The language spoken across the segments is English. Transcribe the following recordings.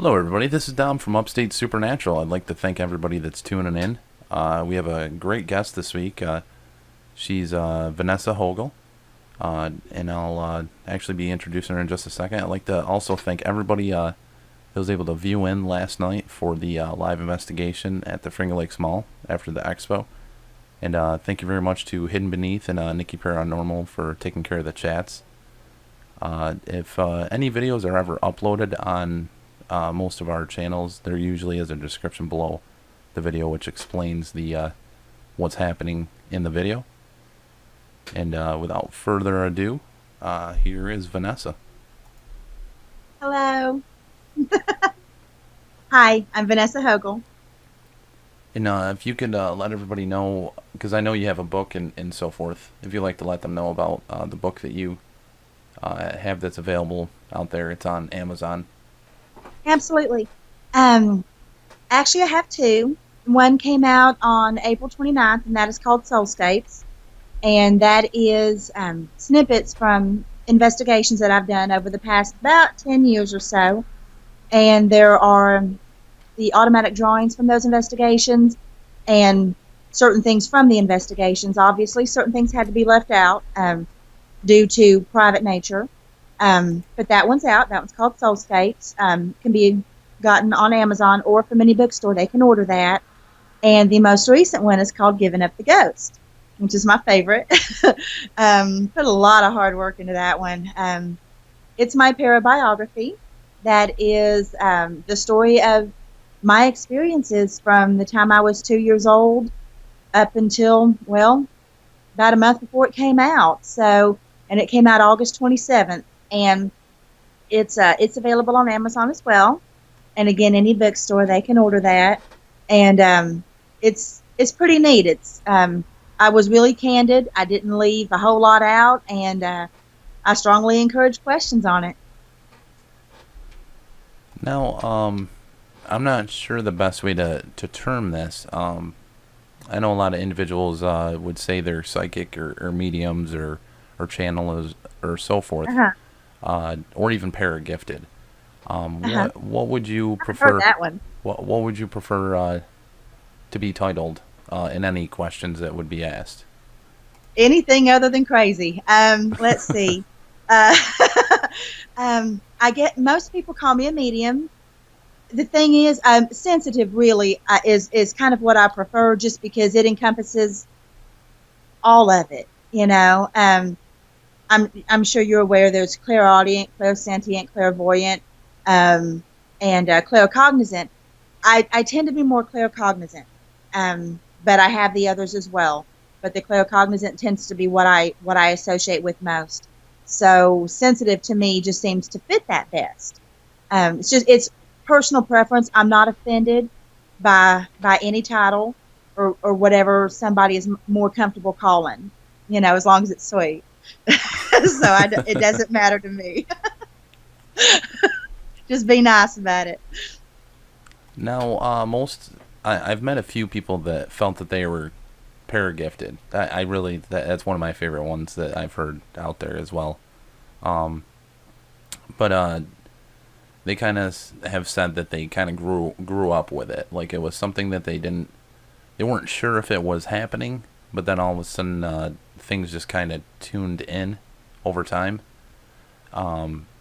Hello, everybody. This is Dom from Upstate Supernatural. I'd like to thank everybody that's tuning in. We have a great guest this week. She's Vanessa Hogle, and I'll actually be introducing her in just a second. I'd like to also thank everybody that was able to view in last night for the live investigation at the Finger Lakes Mall after the expo. And thank you very much to Hidden Beneath and Nikki Paranormal for taking care of the chats. If any videos are ever uploaded on most of our channels, there usually is a description below the video which explains the what's happening in the video. And without further ado, here is Vanessa. Hello. Hi, I'm Vanessa Hogle. And if you could let everybody know, because I know you have a book and so forth, if you'd like to let them know about the book that you have that's available out there. It's on Amazon. Absolutely. Actually, I have two. One came out on April 29th, and that is called Soul States. And that is snippets from investigations that I've done over the past about 10 years or so. And there are the automatic drawings from those investigations and certain things from the investigations. Obviously, certain things had to be left out due to private nature. But that one's out. That one's called Soul States. Can be gotten on Amazon or from any bookstore. They can order that. And the most recent one is called Giving Up the Ghost, which is my favorite. Put a lot of hard work into that one. It's my parabiography. That is the story of my experiences from the time I was 2 years old up until, well, about a month before it came out. So, and it came out August 27th. And it's available on Amazon as well. And again, any bookstore, they can order that. And it's pretty neat. It's I was really candid. I didn't leave a whole lot out, and I strongly encourage questions on it. Now, I'm not sure the best way to term this. I know a lot of individuals would say they're psychic or mediums or channelers or so forth, or even paragifted. What would you prefer? Heard that one. What would you prefer to be titled in any questions that would be asked? Anything other than crazy. Let's see. I get most people call me a medium. The thing is, sensitive really is kind of what I prefer, just because it encompasses all of it. You know, I'm sure you're aware there's clairaudient, clairsentient, clairvoyant, and claircognizant. I tend to be more claircognizant, but I have the others as well. But the claircognizant tends to be what I associate with most. So sensitive to me just seems to fit that best. It's personal preference. I'm not offended by any title or whatever somebody is more comfortable calling. You know, as long as it's sweet. So it doesn't matter to me. Just be nice about it. Now, I've met a few people that felt that they were paragifted. I really, that's one of my favorite ones that I've heard out there as well. But they kind of have said that they kind of grew up with it. Like it was something that they weren't sure if it was happening, but then all of a sudden things just kind of tuned in over time.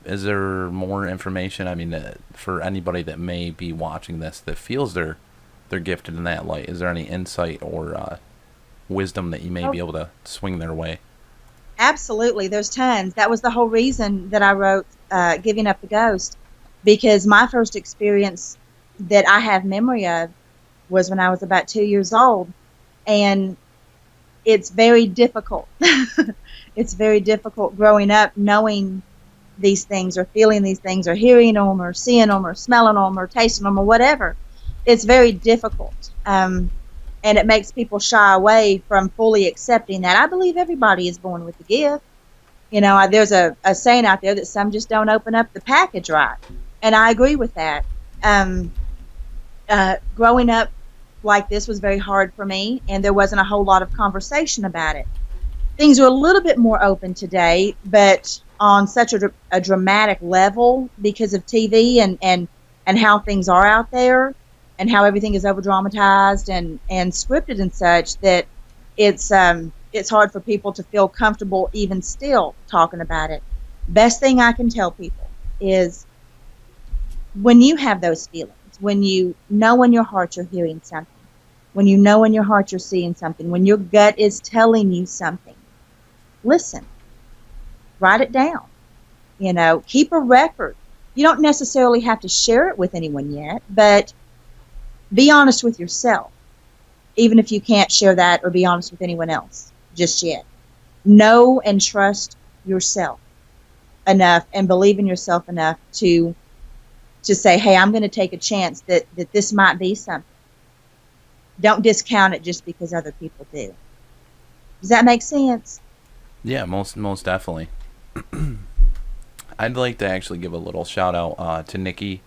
Is there more information? I mean, for anybody that may be watching this that feels they're gifted in that light, is there any insight or wisdom that you may be able to swing their way? Absolutely, there's tons. That was the whole reason that I wrote Giving Up the Ghost, because my first experience that I have memory of was when I was about 2 years old, and it's very difficult. It's very difficult growing up knowing these things or feeling these things or hearing them or seeing them or smelling them or tasting them or whatever. It's very difficult. And it makes people shy away from fully accepting that. I believe everybody is born with a gift. You know, there's a saying out there that some just don't open up the package right. And I agree with that. Growing up like this was very hard for me, and there wasn't a whole lot of conversation about it. Things are a little bit more open today, but on such a dramatic level because of TV and and how things are out there and how everything is over dramatized and scripted and such, that it's hard for people to feel comfortable even still talking about it. Best thing I can tell people is, when you have those feelings, when you know in your heart you're hearing something, when you know in your heart you're seeing something, when your gut is telling you something, listen, write it down. Keep a record. You don't necessarily have to share it with anyone yet, but be honest with yourself, even if you can't share that or be honest with anyone else just yet. Know and trust yourself enough and believe in yourself enough to say, hey, I'm going to take a chance that this might be something. Don't discount it just because other people do. Does that make sense? Yeah, most definitely. I'd like to actually give a little shout out to Nikki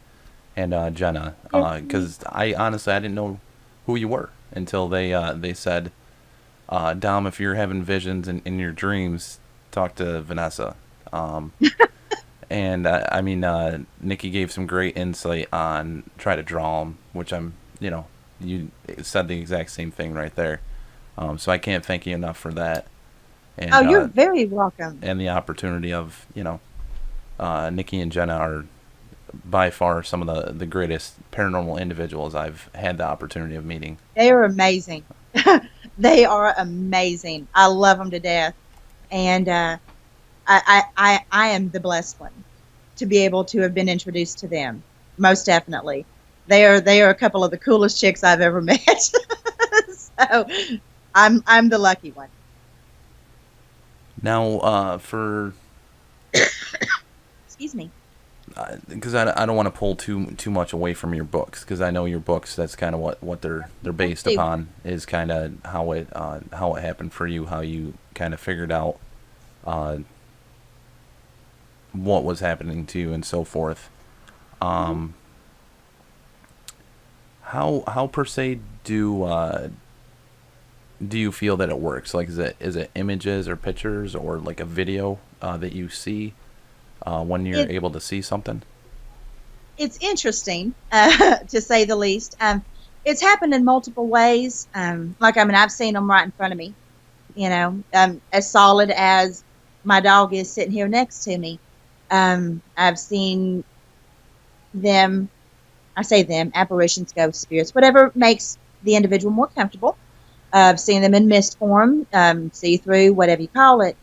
and Jenna, because I honestly I didn't know who you were until they said, Dom, if you're having visions in your dreams, talk to Vanessa. And I mean, Nikki gave some great insight on try to draw them, which you said the exact same thing right there. So I can't thank you enough for that. And, oh, you're very welcome. And the opportunity of, Nikki and Jenna are by far some of the greatest paranormal individuals I've had the opportunity of meeting. They are amazing. They are amazing. I love them to death. And I am the blessed one to be able to have been introduced to them. Most definitely. They are a couple of the coolest chicks I've ever met. So I'm the lucky one. Now, for excuse me, because I don't want to pull too much away from your books, because I know your books, that's kind of what they're based upon, is kind of how it happened for you, how you kind of figured out what was happening to you and so forth. How per se do you feel that it works? Like, is it images or pictures or like a video that you see when you're able to see something? It's interesting, to say the least. It's happened in multiple ways. I've seen them right in front of me. As solid as my dog is sitting here next to me. I've seen them. I say them, apparitions, ghosts, spirits, whatever makes the individual more comfortable. I've seen them in mist form, see-through, whatever you call it.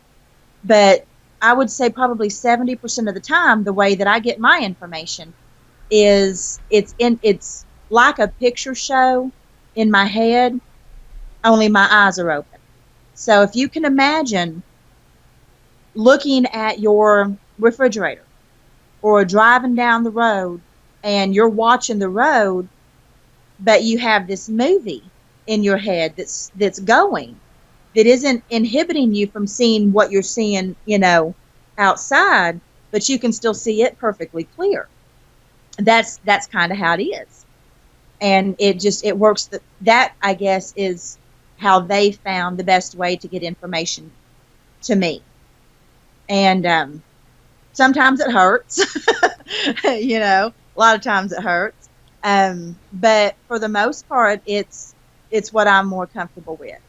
But I would say probably 70% of the time, the way that I get my information is it's like a picture show in my head, only my eyes are open. So if you can imagine looking at your refrigerator or driving down the road and you're watching the road, but you have this movie in your head that's going, that isn't inhibiting you from seeing what you're seeing, outside, but you can still see it perfectly clear. That's kind of how it is. And it works. That I guess is how they found the best way to get information to me. And sometimes it hurts, a lot of times it hurts. But for the most part, it's what I'm more comfortable with.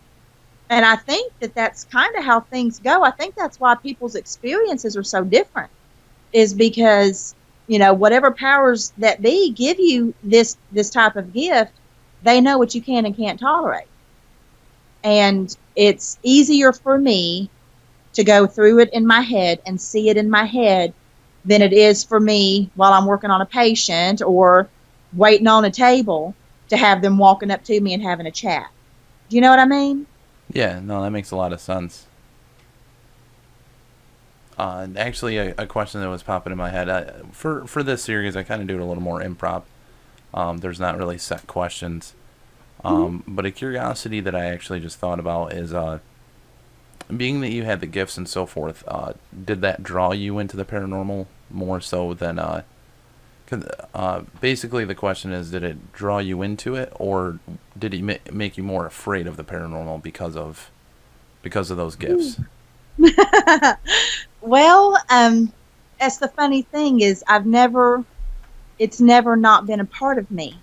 And I think that's kind of how things go. I think that's why people's experiences are so different, is because, whatever powers that be give you this type of gift, they know what you can and can't tolerate. And it's easier for me to go through it in my head and see it in my head than it is for me while I'm working on a patient or waiting on a table to have them walking up to me and having a chat. Do you know what I mean? Yeah, no, that makes a lot of sense. Actually, a question that was popping in my head, for this series, I kind of do it a little more improv. There's not really set questions. But a curiosity that I actually just thought about is, being that you had the gifts and so forth, did that draw you into the paranormal more so than... basically the question is, did it draw you into it, or did it make you more afraid of the paranormal because of those gifts? Well, that's the funny thing is I've never it's never not been a part of me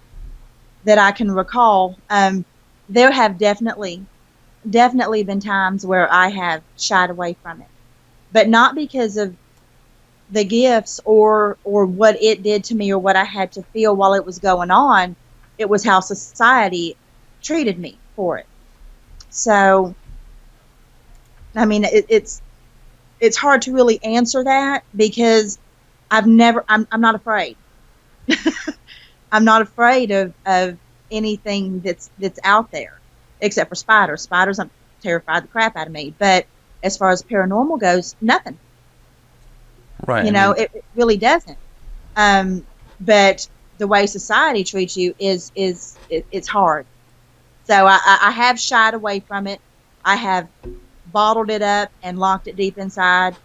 that I can recall. There have definitely been times where I have shied away from it, but not because of the gifts or what it did to me or what I had to feel while it was going on. It was how society treated me for it. So, I mean, it's hard to really answer that because I'm not afraid. I'm not afraid of anything that's out there, except for spiders. Spiders, I'm terrified the crap out of me. But as far as paranormal goes, nothing. Right. You I know, mean, it really doesn't. But the way society treats you it's hard. So I have shied away from it. I have bottled it up and locked it deep inside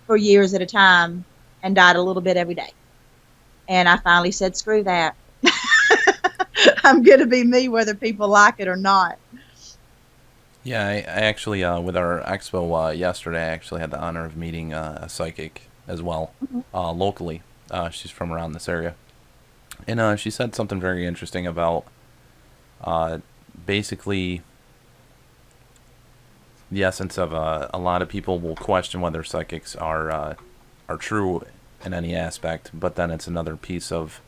for years at a time and died a little bit every day. And I finally said, screw that. I'm going to be me whether people like it or not. yeah, I actually, with our expo yesterday, I actually had the honor of meeting a psychic as well, Mhm. locally. She's from around this area. And she said something very interesting about uh, basically the essence of a lot of people will question whether psychics are true in any aspect, but then it's another piece of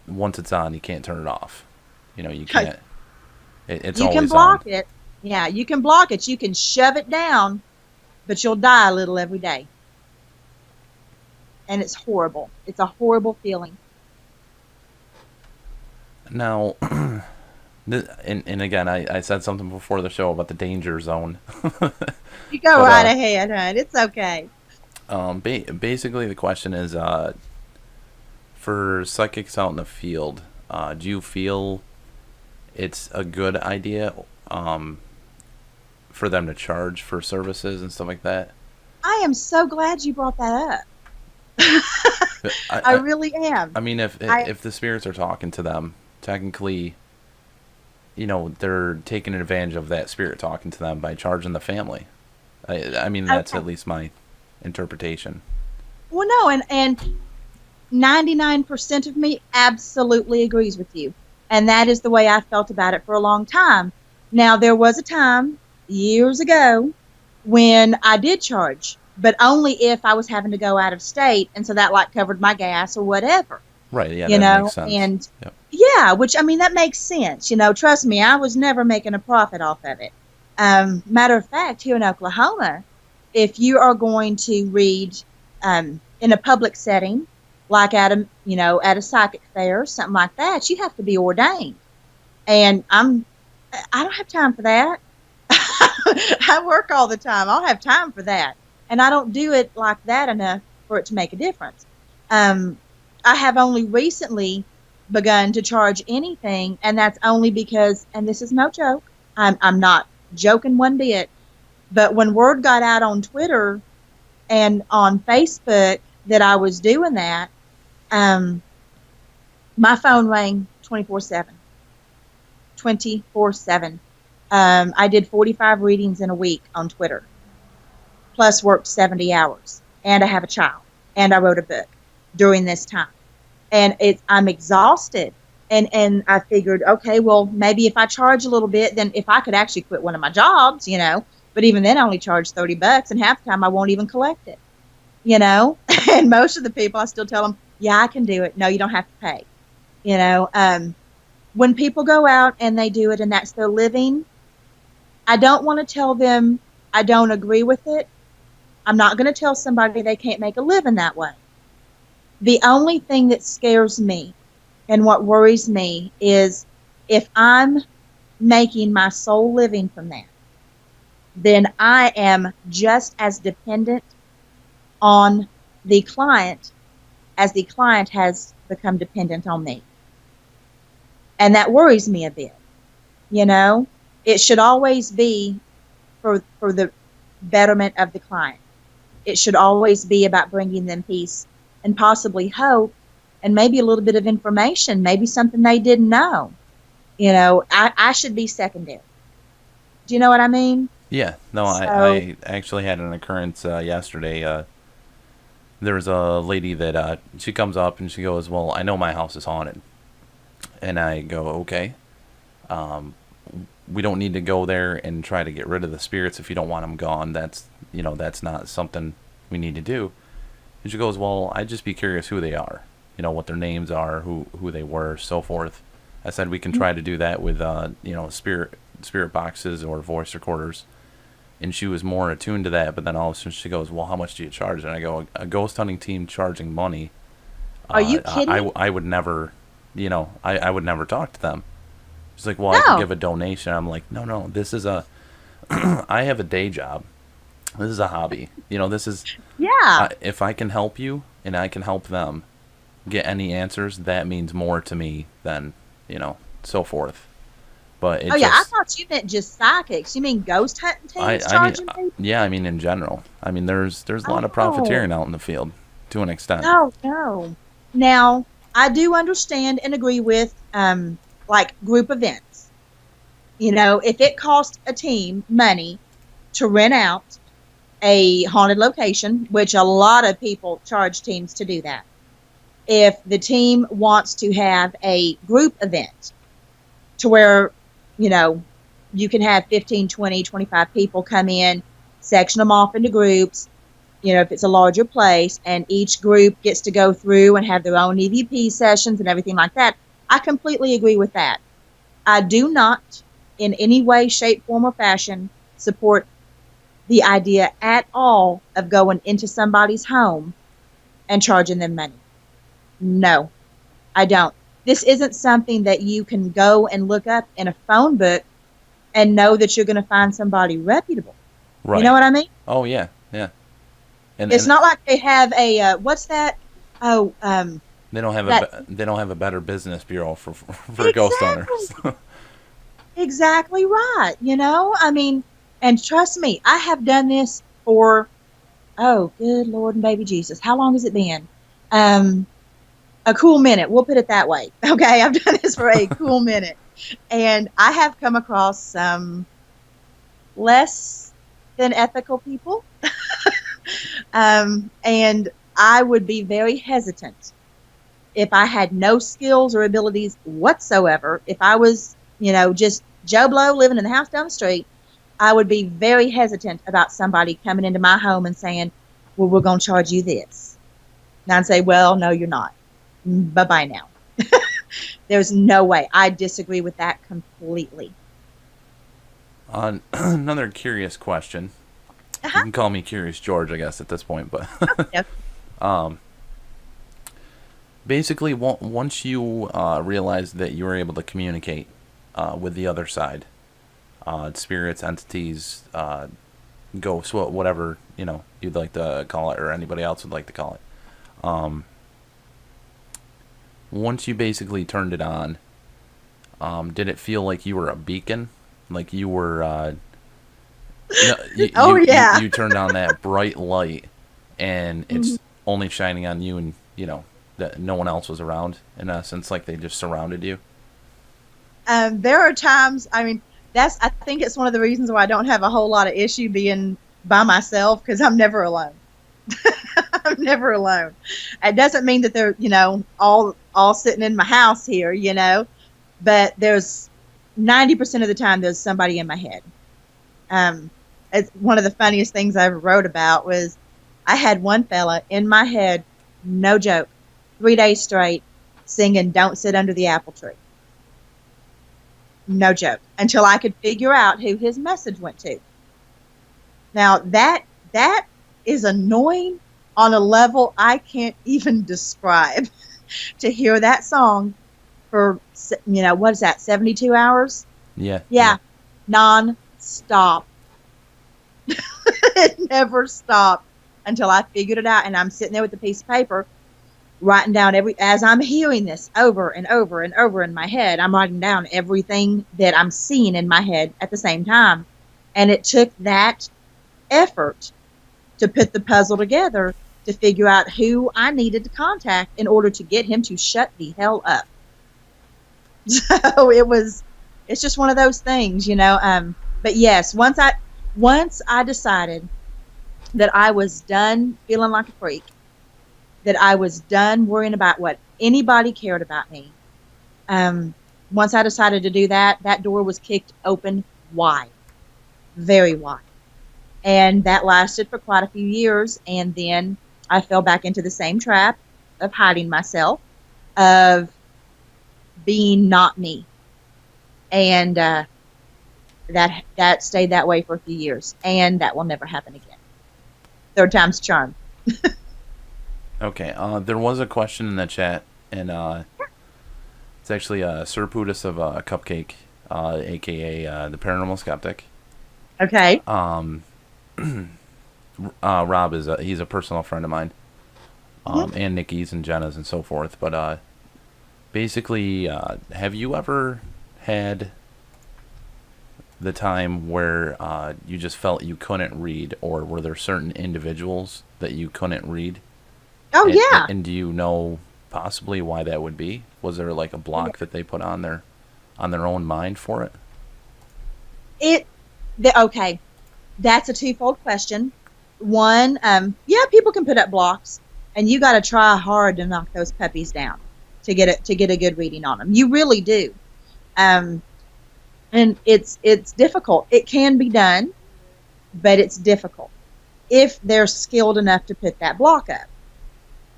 once it's on, you can't turn it off. You know, you can't. It's You can always on. block it. Yeah, you can block it. You can shove it down, but you'll die a little every day. And it's horrible. It's a horrible feeling. Now, and again, I said something before the show about the danger zone, You go but right ahead, hon. It's okay. basically the question is, for psychics out in the field, do you feel it's a good idea for them to charge for services and stuff like that? I am so glad you brought that up. I, I I, really am. I mean, I if the spirits are talking to them, technically, you know, they're taking advantage of that spirit talking to them by charging the family. I mean, that's okay. at least my interpretation. Well, no, and 99% of me absolutely agrees with you. And that is the way I felt about it for a long time. Now, there was a time years ago when I did charge, but only if I was having to go out of state. And so that like covered my gas or whatever, Right? Yeah, you that makes know, sense. and Yep. yeah, which I mean, that makes sense. You know, trust me, I was never making a profit off of it. Matter of fact, here in Oklahoma, if you are going to read in a public setting, like at a psychic fair or something like that, you have to be ordained. And I don't have time for that. I work all the time. I'll have time for that. And I don't do it like that enough for it to make a difference. Um, I have only recently begun to charge anything, and that's only because, and this is no joke, I'm not joking one bit, but when word got out on Twitter and on Facebook that I was doing that, um, my phone rang 24/7. 24/7. I did 45 readings in a week on Twitter, plus worked 70 hours. And I have a child. And I wrote a book during this time. And I'm exhausted. And I figured, okay, well, maybe if I charge a little bit, then if I could actually quit one of my jobs, but even then I only charge $30, and half the time I won't even collect it, and most of the people I still tell them, yeah, I can do it. No, you don't have to pay, when people go out and they do it and that's their living, I don't want to tell them I don't agree with it. I'm not going to tell somebody they can't make a living that way. The only thing that scares me and what worries me is if I'm making my sole living from that, then I am just as dependent on the client as the client has become dependent on me. And that worries me a bit. It should always be for the betterment of the client. It should always be about bringing them peace and possibly hope and maybe a little bit of information, maybe something they didn't know. I should be secondary. Do you know what I mean? Yeah. No, So, I actually had an occurrence yesterday. there's a lady that she comes up and she goes, "Well, I know my house is haunted," and I go, "Okay, we don't need to go there and try to get rid of the spirits if you don't want them gone. That's not something we need to do." And she goes, "Well, I'd just be curious who they are, what their names are, who they were, so forth." I said we can try to do that with spirit boxes or voice recorders. And she was more attuned to that, but then all of a sudden she goes, "Well, how much do you charge?" And I go, "A ghost hunting team charging money. Are you kidding? I would never, I would never talk to them." She's like, "Well, I No. can give a donation." I'm like, no, this is I have a day job. This is a hobby. This is, Yeah. if I can help you and I can help them get any answers, that means more to me than, so forth. But it Oh yeah, I just, thought you meant just psychics. You mean ghost hunting I teams mean, charging people? yeah, I mean in general. I mean there's a lot of profiteering out in the field to an extent. No, no. Now, I do understand and agree with like group events. If it costs a team money to rent out a haunted location, which a lot of people charge teams to do that. If the team wants to have a group event to where, you can have 15, 20, 25 people come in, section them off into groups, if it's a larger place, and each group gets to go through and have their own EVP sessions and everything like that. I completely agree with that. I do not, in any way, shape, form, or fashion, support the idea at all of going into somebody's home and charging them money. No, I don't. This isn't something that you can go and look up in a phone book and know that you're going to find somebody reputable. Right. You know what I mean? Oh yeah, yeah. And It's not like they have a what's that? Oh, they don't have they don't have a better business bureau for exactly. ghost hunters. Exactly right. I mean, and trust me, I have done this for, oh, good Lord and baby Jesus. How long has it been? A cool minute. We'll put it that way. Okay, I've done this for a cool minute. And I have come across some less than ethical people. And I would be very hesitant if I had no skills or abilities whatsoever. If I was, just Joe Blow living in the house down the street, I would be very hesitant about somebody coming into my home and saying, "Well, we're going to charge you this." And I'd say, "Well, no, you're not. Bye-bye now." There's no way. I disagree with that completely. Another curious question. You can call me Curious George, I guess, at this point. But Yep. basically, once you realized that you were able to communicate with the other side, spirits, entities, ghosts, whatever you'd like to call it, or anybody else would like to call it. Once you basically turned it on, did it feel like you were a beacon? Like you were, yeah. you turned on that bright light, and it's only shining on you, and that no one else was around. In essence, like they just surrounded you. There are times. I mean, I think it's one of the reasons why I don't have a whole lot of issue being by myself, because I'm never alone. I'm never alone. It doesn't mean that they're, all sitting in my house here, but there's 90% of the time there's somebody in my head. It's one of the funniest things I ever wrote about was I had one fella in my head, no joke, 3 days straight singing "Don't Sit Under the Apple Tree." No joke. Until I could figure out who his message went to. Now that is annoying on a level I can't even describe. To hear that song for, what is that, 72 hours? Yeah. Non-stop. It never stopped until I figured it out, and I'm sitting there with a piece of paper writing down as I'm hearing this over and over and over in my head, I'm writing down everything that I'm seeing in my head at the same time. And it took that effort to put the puzzle together to figure out who I needed to contact in order to get him to shut the hell up. So it's just one of those things, but yes, once I decided that I was done feeling like a freak, that I was done worrying about what anybody cared about me. Um, Once I decided to do that, that door was kicked open wide, very wide. And that lasted for quite a few years. And then I fell back into the same trap of hiding myself, of being not me. And that stayed that way for a few years. And that will never happen again. Third time's a charm. Okay. There was a question in the chat, and it's actually Sir Pudis of Cupcake, aka the Paranormal Skeptic. Okay. Rob is he's a personal friend of mine, and Nikki's and Jenna's and so forth. But basically, have you ever had the time where you just felt you couldn't read, or were there certain individuals that you couldn't read? Oh, yeah. And do you know possibly why that would be? Was there like a block that they put on their own mind for it? Okay. That's a twofold question. One, yeah, people can put up blocks, and you got to try hard to knock those puppies down to get a good reading on them. You really do. And it's difficult. It can be done, but it's difficult if they're skilled enough to put that block up.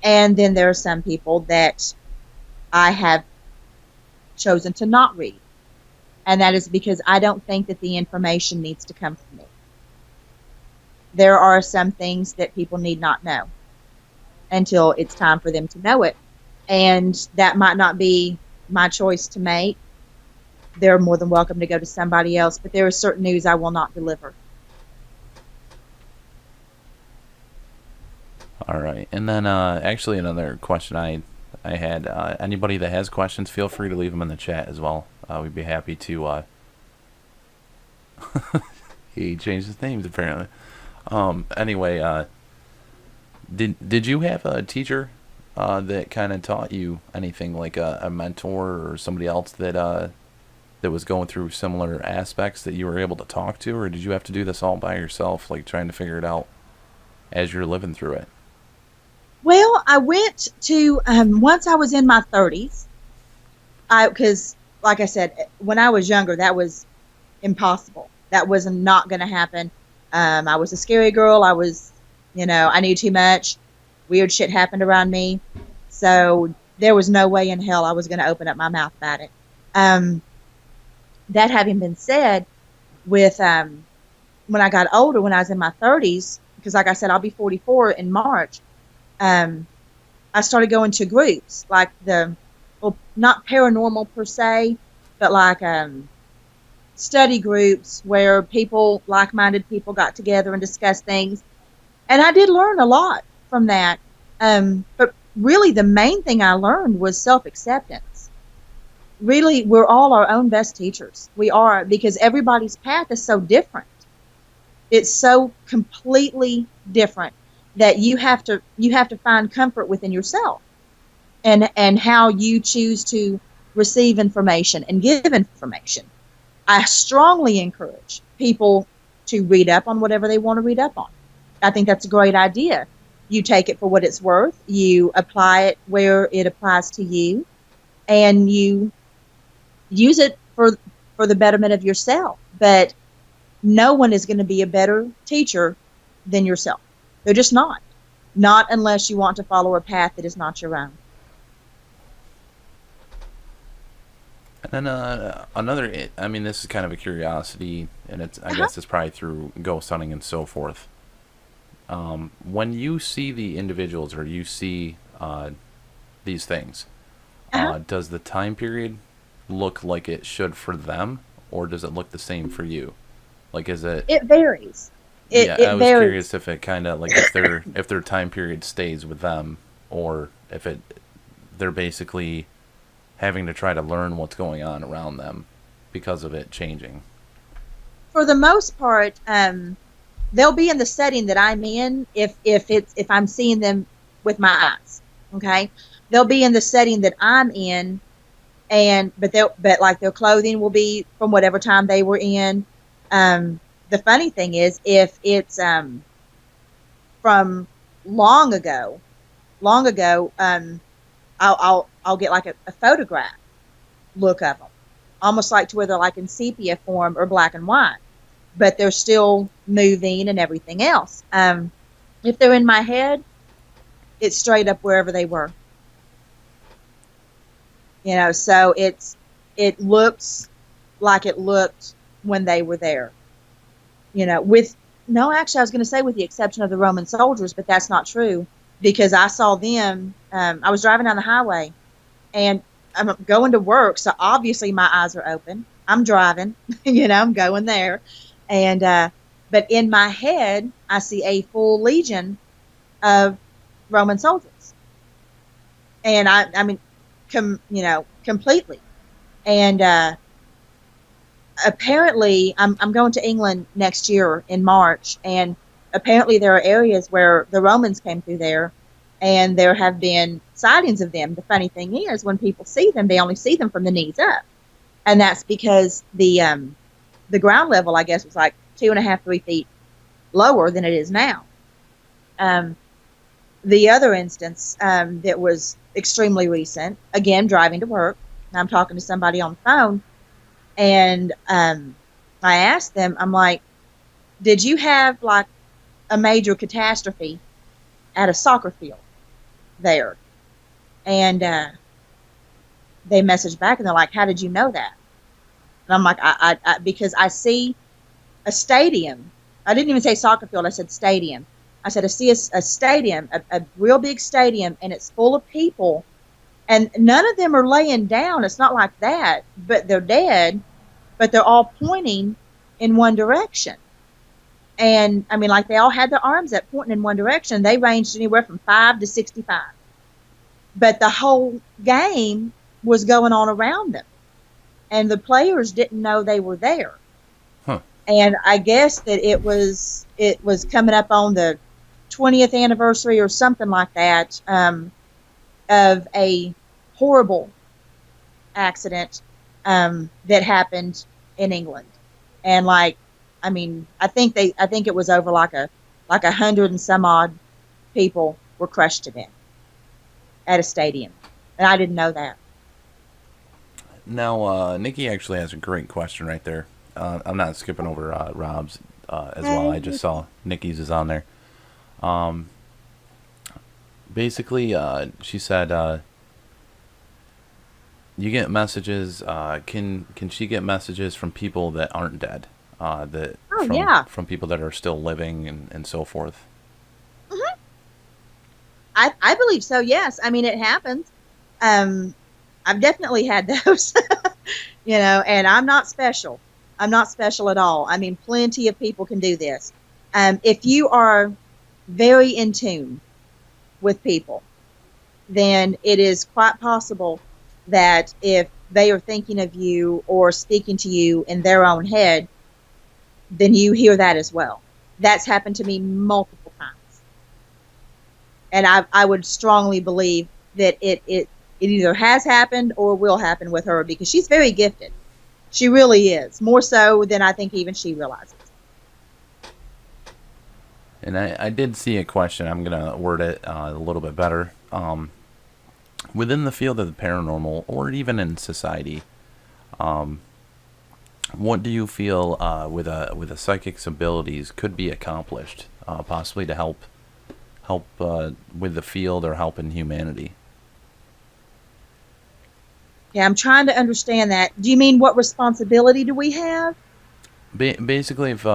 And then there are some people that I have chosen to not read. And that is because I don't think that the information needs to come from me. There are some things that people need not know until it's time for them to know it. And that might not be my choice to make. They're more than welcome to go to somebody else, but there is certain news I will not deliver. All right. And then actually another question I had, anybody that has questions, feel free to leave them in the chat as well. We'd be happy to he changed his names apparently. Anyway, did you have a teacher that kind of taught you anything, like a mentor or somebody else that was going through similar aspects that you were able to talk to, or did you have to do this all by yourself, like trying to figure it out as you're living through it? Well, I went to, once I was in my 30s, because, like I said, when I was younger, that was impossible. That was not going to happen. I was a scary girl. I was, I knew too much. Weird shit happened around me. So there was no way in hell I was going to open up my mouth about it. That having been said, with when I got older, when I was in my 30s, because like I said, I'll be 44 in March, I started going to groups, like not paranormal per se, but like study groups where people, like-minded people, got together and discussed things. And I did learn a lot from that. But really the main thing I learned was self-acceptance. Really, we're all our own best teachers. We are, because everybody's path is so different. It's so completely different that you have to find comfort within yourself and how you choose to receive information and give information. I strongly encourage people to read up on whatever they want to read up on. I think that's a great idea. You take it for what it's worth. You apply it where it applies to you, and you use it for the betterment of yourself. But no one is going to be a better teacher than yourself. They're just not. Not unless you want to follow a path that is not your own. And then another, I mean, this is kind of a curiosity, and I guess it's probably through ghost hunting and so forth. When you see the individuals, or you see these things, does the time period look like it should for them, or does it look the same for you? Like, is it? It varies. It I was varies. curious if it kind of like if their time period stays with them, or if they're basically having to try to learn what's going on around them because of it changing. For the most part, they'll be in the setting that I'm in if I'm seeing them with my eyes. Okay, they'll be in the setting that I'm in, but like their clothing will be from whatever time they were in. The funny thing is, if it's from long ago, long ago, I'll get like a photograph look of them, almost like to where they're like in sepia form or black and white, but they're still moving and everything else. If they're in my head, it's straight up wherever they were. So it looks like it looked when they were there. With no, actually, I was going to say with the exception of the Roman soldiers, but that's not true because I saw them. I was driving down the highway, and I'm going to work, so obviously my eyes are open. I'm driving, I'm going there, and but in my head, I see a full legion of Roman soldiers, and I mean, completely, and apparently I'm going to England next year in March, and apparently there are areas where the Romans came through there, and there have been sightings of them. The funny thing is, when people see them, they only see them from the knees up, and that's because the ground level, I guess, was like 2.5, 3 feet lower than it is now. The other instance that was extremely recent, again driving to work, and I'm talking to somebody on the phone, and I asked them, I'm like, did you have like a major catastrophe at a soccer field there? And they messaged back and they're like, how did you know that? And I'm like, I because I see a stadium. I didn't even say soccer field. I said stadium. I said, I see a stadium, a real big stadium, and it's full of people. And none of them are laying down. It's not like that, but they're dead, but they're all pointing in one direction. And I mean, like they all had their arms up pointing in one direction. They ranged anywhere from 5 to 65. But the whole game was going on around them. And the players didn't know they were there. Huh. And I guess that it was coming up on the 20th anniversary or something like that, of a horrible accident that happened in England. And like, I mean, I think it was over like 100 and some odd people were crushed to death at a stadium, and I didn't know that. Now, Nikki actually has a great question right there. I'm not skipping over Rob's as well. I just saw Nikki's is on there. Basically, she said, you get messages. Can she get messages from people that aren't dead? From people that are still living and so forth. Mm-hmm. I believe so. Yes, I mean it happens. I've definitely had those, and I'm not special. I'm not special at all. I mean, plenty of people can do this. If you are very in tune with people, then it is quite possible that if they are thinking of you or speaking to you in their own head, then you hear that as well. That's happened to me multiple times. And I would strongly believe that it either has happened or will happen with her, because she's very gifted. She really is, more so than I think even she realizes. And I did see a question. I'm going to word it a little bit better. Within the field of the paranormal, or even in society, what do you feel with a psychic's abilities could be accomplished, possibly to help with the field or help in humanity? Yeah, I'm trying to understand that. Do you mean what responsibility do we have? Basically, if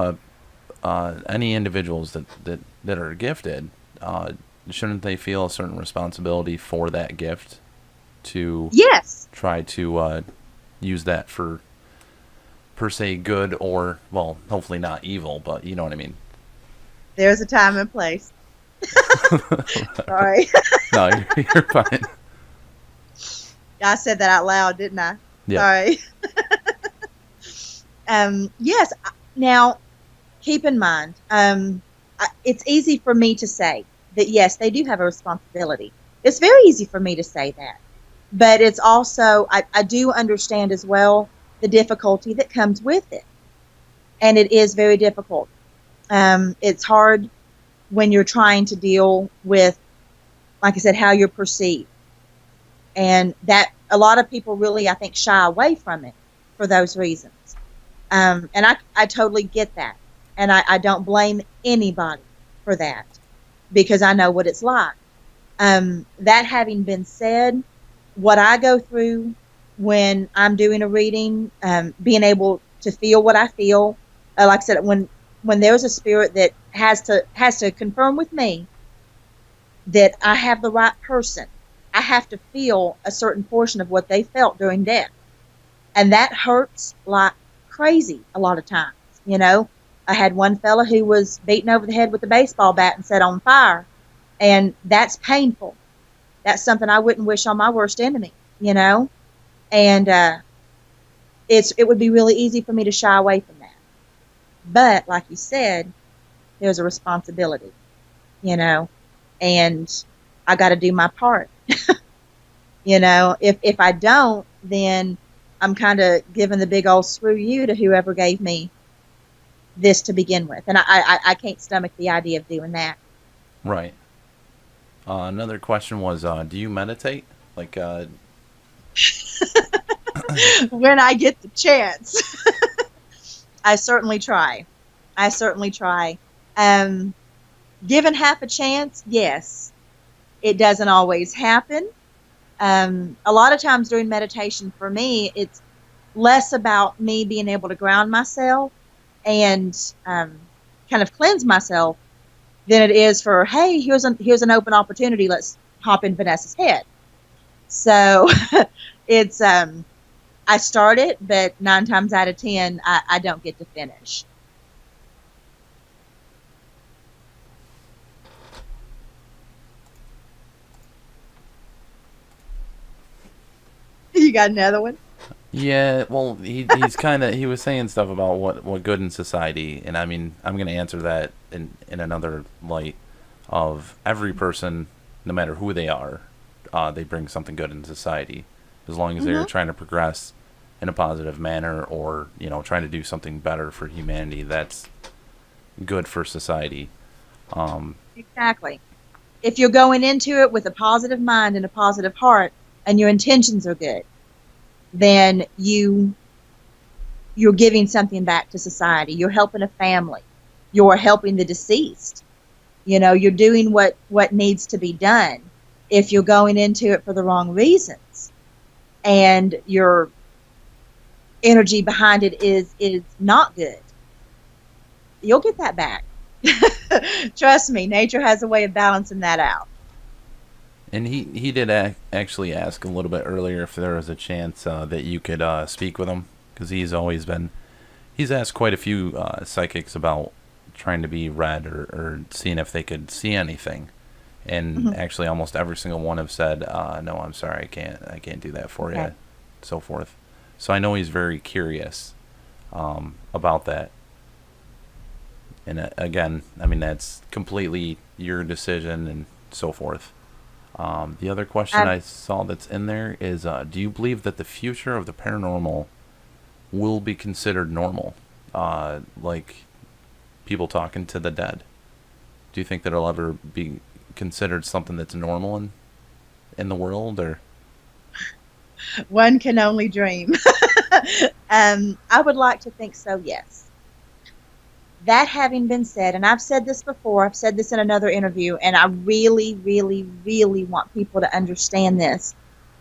any individuals that are gifted, shouldn't they feel a certain responsibility for that gift to Yes. try to use that for, per se, good, or, well, hopefully not evil, but you know what I mean. There's a time and place. Sorry. No, you're fine. I said that out loud, didn't I? Yeah. Sorry. Yes. Now, keep in mind, it's easy for me to say that, yes, they do have a responsibility. It's very easy for me to say that. But it's also, I do understand as well the difficulty that comes with it. And it is very difficult. It's hard when you're trying to deal with like I said, how you're perceived. And that a lot of people really, I think, shy away from it for those reasons. And I totally get that. And I don't blame anybody for that because I know what it's like. That having been said, what I go through when I'm doing a reading, being able to feel what I feel, like I said, when there's a spirit that has to confirm with me that I have the right person, I have to feel a certain portion of what they felt during death. And that hurts like crazy a lot of times. You know, I had one fella who was beaten over the head with a baseball bat and set on fire. And that's painful. That's something I wouldn't wish on my worst enemy, you know? And it would be really easy for me to shy away from that. But like you said, there's a responsibility, you know, and I got to do my part. You know, if I don't, then I'm kind of giving the big old screw you to whoever gave me this to begin with. And I can't stomach the idea of doing that. Right. Another question was, do you meditate? Like, When I get the chance. I certainly try. I certainly try. Given half a chance, yes. It doesn't always happen. A lot of times during meditation, for me, it's less about me being able to ground myself and kind of cleanse myself than it is for, hey, here's an open opportunity. Let's hop in Vanessa's head. So it's I start it, but 9 times out of 10, I don't get to finish. You got another one? yeah, well, he was saying stuff about what good in society, and I mean, I'm gonna answer that in another light of every person, no matter who they are, they bring something good in society, as long as they're trying to progress in a positive manner, or trying to do something better for humanity. That's good for society. Exactly. If you're going into it with a positive mind and a positive heart, and your intentions are good, then you're giving something back to society. You're helping a family. You're helping the deceased. You're doing what needs to be done. If you're going into it for the wrong reasons and your energy behind it is not good, you'll get that back. Trust me, nature has a way of balancing that out. And he did actually ask a little bit earlier if there was a chance that you could speak with him, because he's asked quite a few psychics about trying to be read or seeing if they could see anything, and actually almost every single one have said, no, I'm sorry, I can't do that for you, so forth. So I know he's very curious about that. And again, I mean, that's completely your decision and so forth. The other question I saw that's in there is, do you believe that the future of the paranormal will be considered normal? Like people talking to the dead. Do you think that it'll ever be considered something that's normal in the world, or? One can only dream. I would like to think so, yes. That having been said, and I've said this before, I've said this in another interview, and I really, really, really want people to understand this.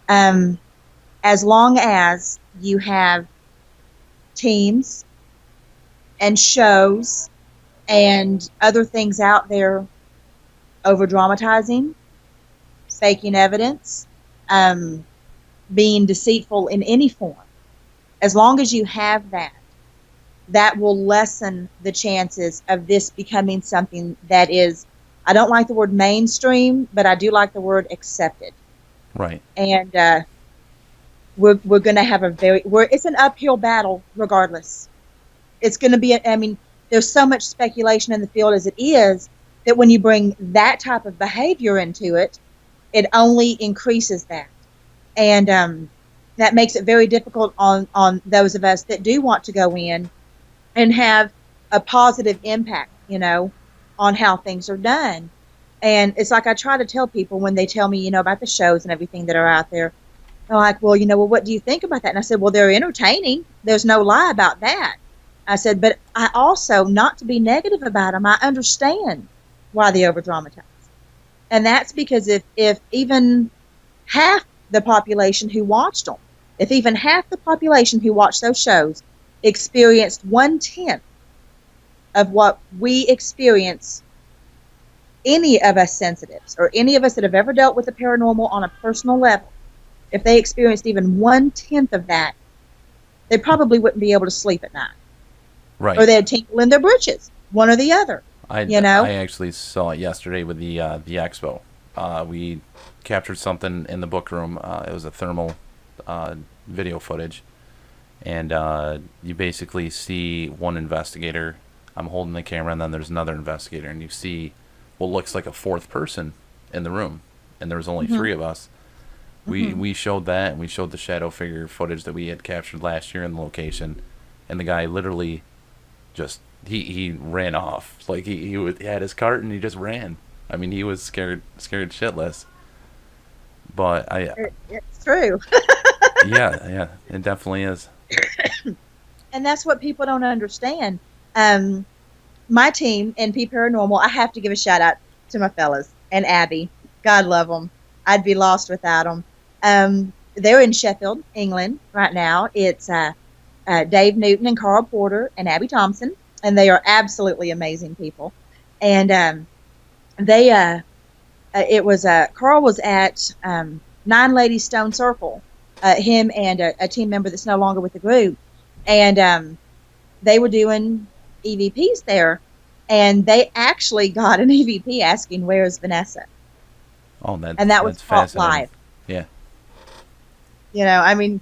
As long as you have teams and shows and other things out there over dramatizing, faking evidence, being deceitful in any form, as long as you have that, that will lessen the chances of this becoming something that is, I don't like the word mainstream, but I do like the word accepted. Right. And we're going to have it's an uphill battle regardless. It's going to be, there's so much speculation in the field as it is, that when you bring that type of behavior into it, it only increases that. And that makes it very difficult on those of us that do want to go in and have a positive impact, on how things are done. And it's like I try to tell people when they tell me, about the shows and everything that are out there. They're like, well, what do you think about that? And I said, well, they're entertaining. There's no lie about that. I said, but I also, not to be negative about them, I understand why they over dramatize. And that's because if even half the population who watched them, if even half the population who watched those shows experienced 1/10 of what we experience, any of us sensitives or any of us that have ever dealt with the paranormal on a personal level, if they experienced even 1/10 of that, they probably wouldn't be able to sleep at night. Right. Or they'd tinkle in their britches, one or the other. I actually saw it yesterday with the expo. We captured something in the book room. It was a thermal video footage, and you basically see one investigator. I'm holding the camera, and then there's another investigator, and you see what looks like a fourth person in the room, and there was only three of us. We showed that, and we showed the shadow figure footage that we had captured last year in the location, and the guy literally just he ran off. Like he had his cart and he just ran. I mean, he was scared shitless. But it's true. yeah, it definitely is. And that's what people don't understand. My team, NP Paranormal, I have to give a shout out to my fellas and Abby. God love them. I'd be lost without them. They're in Sheffield, England right now. It's Dave Newton and Carl Porter and Abby Thompson, and they are absolutely amazing people. And Carl was at Nine Ladies Stone Circle, him and a team member that's no longer with the group, and they were doing EVPs there, and they actually got an EVP asking, "Where's Vanessa?" Oh, and that was caught live. Yeah. I mean,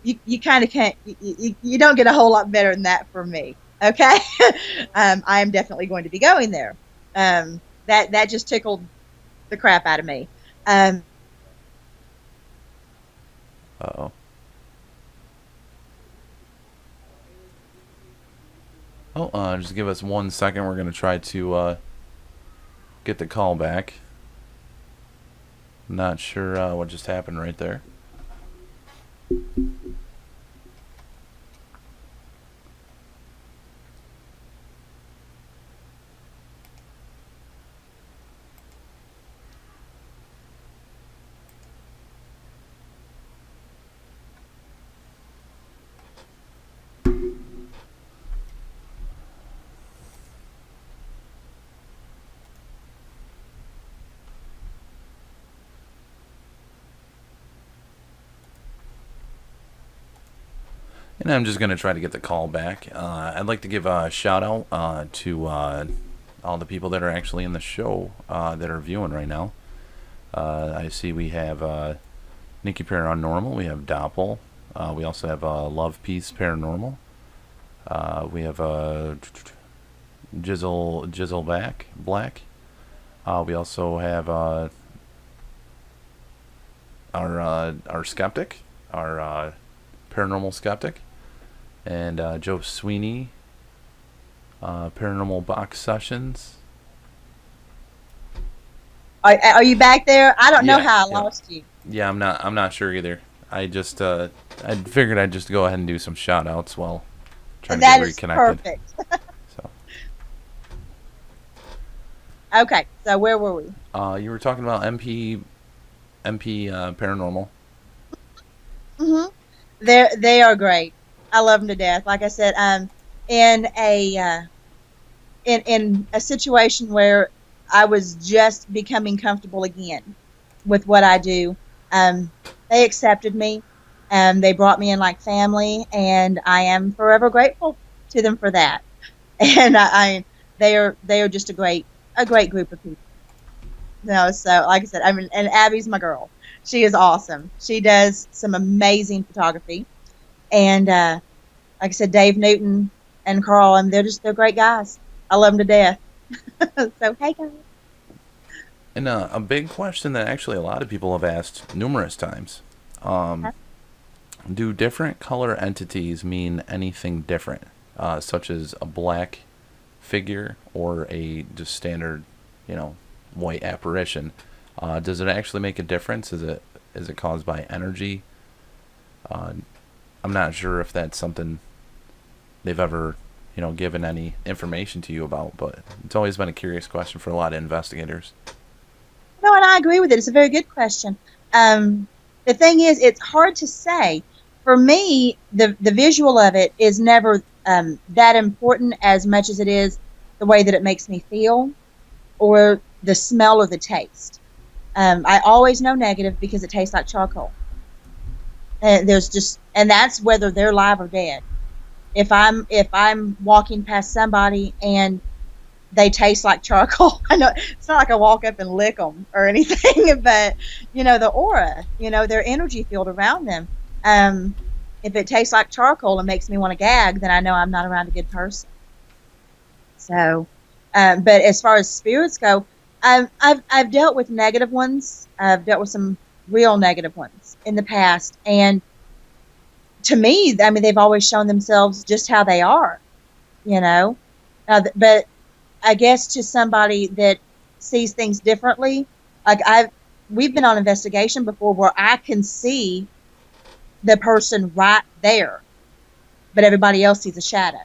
you kind of can't. You don't get a whole lot better than that from me. Okay, I am definitely going to be going there. That just tickled the crap out of me. Uh-oh. Oh, just give us 1 second. We're going to try to get the call back. Not sure what just happened right there. And I'm just going to try to get the call back. I'd like to give a shout out to all the people that are actually in the show that are viewing right now. I see we have Nikki Paranormal, we have Doppel, we also have Love Peace Paranormal, we have Jizzle Black. We also have our skeptic, our paranormal skeptic, and Joe Sweeney, Paranormal Box Sessions. Are you back there? I don't know how I lost you. Yeah, I'm not sure either. I just I figured I'd just go ahead and do some shout outs while trying to get reconnected. That is perfect. So. Okay, so where were we? You were talking about MP Paranormal. They are great. I love them to death. Like I said, in a situation where I was just becoming comfortable again with what I do, they accepted me, and they brought me in like family, and I am forever grateful to them for that. And they are just a great group of people. So like I said, and Abby's my girl. She is awesome. She does some amazing photography. And like I said, Dave Newton and Carl, and they're great guys. I love them to death. So, hey, guys. And a big question that actually a lot of people have asked numerous times. Do different color entities mean anything different, such as a black figure or a just standard, white apparition. Does it actually make a difference? Is it caused by energy? Uh, I'm not sure if that's something they've ever, given any information to you about, but it's always been a curious question for a lot of investigators. No, and I agree with it. It's a very good question. The thing is, it's hard to say. For me, the visual of it is never that important as much as it is the way that it makes me feel or the smell or the taste. I always know negative because it tastes like charcoal. And that's whether they're live or dead. If I'm walking past somebody and they taste like charcoal. I know it's not like I walk up and lick them or anything, but the aura, their energy field around them. If it tastes like charcoal and makes me want to gag, then I know I'm not around a good person. So, but as far as spirits go, I've dealt with negative ones. I've dealt with some real negative ones in the past, and to me, I mean, they've always shown themselves just how they are, But I guess to somebody that sees things differently, we've been on investigation before where I can see the person right there, but everybody else sees a shadow.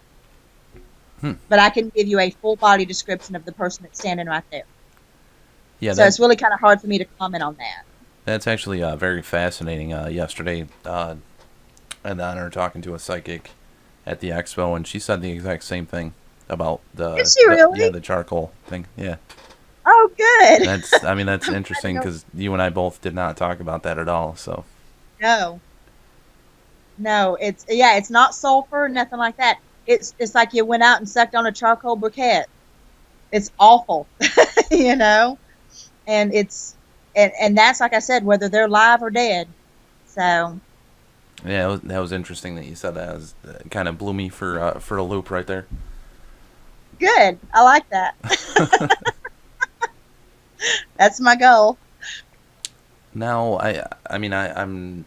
But I can give you a full body description of the person that's standing right there. Yeah, so it's really kind of hard for me to comment on that. That's actually very fascinating. Yesterday, I had the honor of talking to a psychic at the expo, and she said the exact same thing about Is she really? the charcoal thing. Yeah. Oh, good. That's interesting because you and I both did not talk about that at all. So. No, it's not sulfur, nothing like that. It's like you went out and sucked on a charcoal briquette. It's awful, and and that's, like I said, whether they're live or dead. So. Yeah, that was interesting that you said that. It kind of blew me for a loop right there. Good. I like that. That's my goal. Now, I'm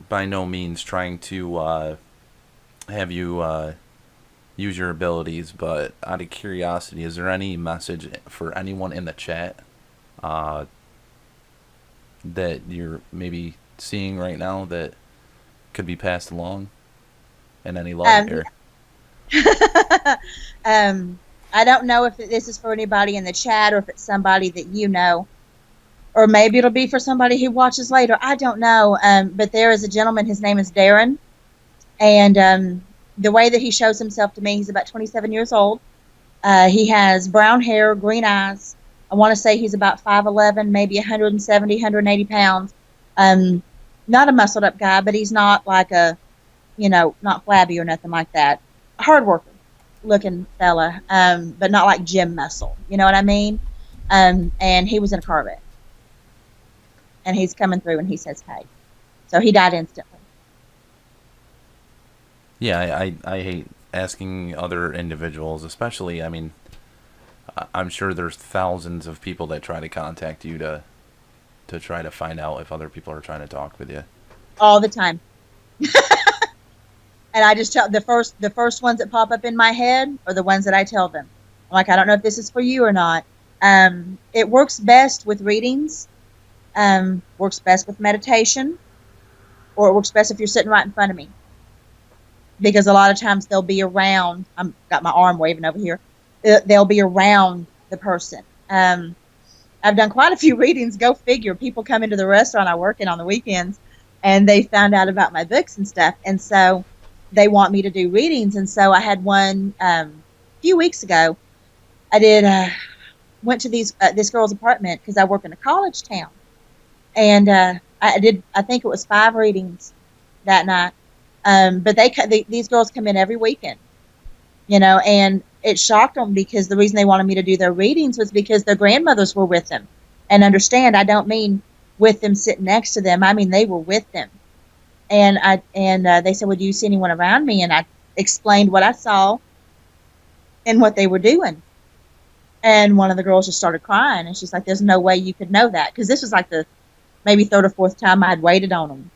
by no means trying to have you use your abilities, but out of curiosity, is there any message for anyone in the chat that you're maybe seeing right now that could be passed along in any light here? I don't know if this is for anybody in the chat or if it's somebody that you know, or maybe it'll be for somebody who watches later. I don't know. But there is a gentleman. His name is Darren, and the way that he shows himself to me, he's about 27 years old. He has brown hair, green eyes. I want to say he's about 5'11", maybe 170, 180 pounds. Not a muscled up guy, but he's not like not flabby or nothing like that. A hard worker looking fella, but not like gym muscle. You know what I mean? And he was in a car wreck. And he's coming through and he says, hey. So he died instantly. Yeah, I hate asking other individuals, especially, I'm sure there's thousands of people that try to contact you to try to find out if other people are trying to talk with you. All the time. And I just tell the first ones that pop up in my head are the ones that I tell them. I'm like, I don't know if this is for you or not. It works best with readings, works best with meditation, or it works best if you're sitting right in front of me. Because a lot of times they'll be around. I've got my arm waving over here. They'll be around the person. I've done quite a few readings. Go figure. People come into the restaurant I work in on the weekends, and they found out about my books and stuff, and so they want me to do readings. And so I had one a few weeks ago. I went to this girl's apartment because I work in a college town, and I think it was 5 readings that night. But these girls come in every weekend, and it shocked them because the reason they wanted me to do their readings was because their grandmothers were with them. And understand, I don't mean with them sitting next to them. I mean, they were with them. And they said, well, do you see anyone around me? And I explained what I saw and what they were doing. And one of the girls just started crying. And she's like, there's no way you could know that. Because this was like the maybe 3rd or 4th time I'd waited on them,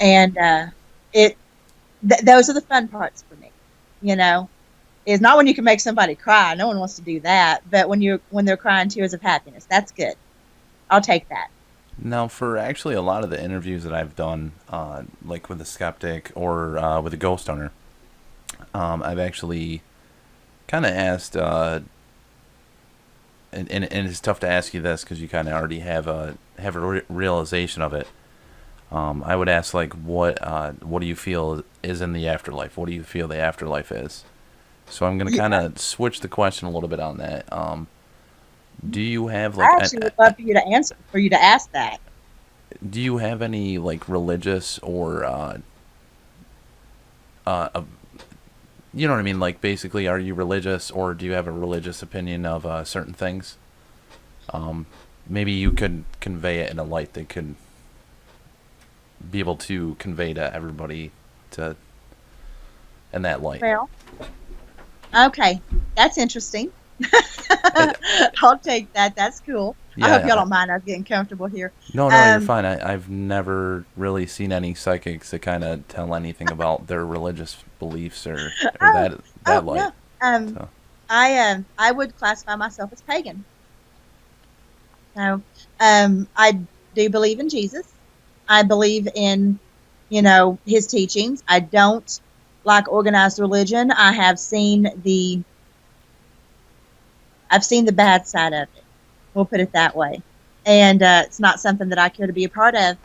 And those are the fun parts for me, is not when you can make somebody cry. No one wants to do that. But when they're crying tears of happiness, that's good. I'll take that. Now, for actually a lot of the interviews that I've done, like with a skeptic or with a ghost hunter, I've actually kind of asked, and it's tough to ask you this because you kind of already have a realization of it. I would ask like, what do you feel is in the afterlife? What do you feel the afterlife is? So I'm gonna kind of switch the question a little bit on that. Do you have like? I actually would love for you to ask that. Do you have any like religious or you know what I mean? Like basically, are you religious or do you have a religious opinion of certain things? Maybe you could convey it in a light that could be able to convey to everybody to in that light. Well, okay, that's interesting. I'll take that. That's cool. Yeah, I hope y'all don't mind us getting comfortable here. No, you're fine. I've never really seen any psychics that kind of tell anything about their religious beliefs or that light. No. So. I would classify myself as pagan. So, I do believe in Jesus. I believe in, his teachings. I don't like organized religion. I've seen the bad side of it. We'll put it that way. And it's not something that I care to be a part of.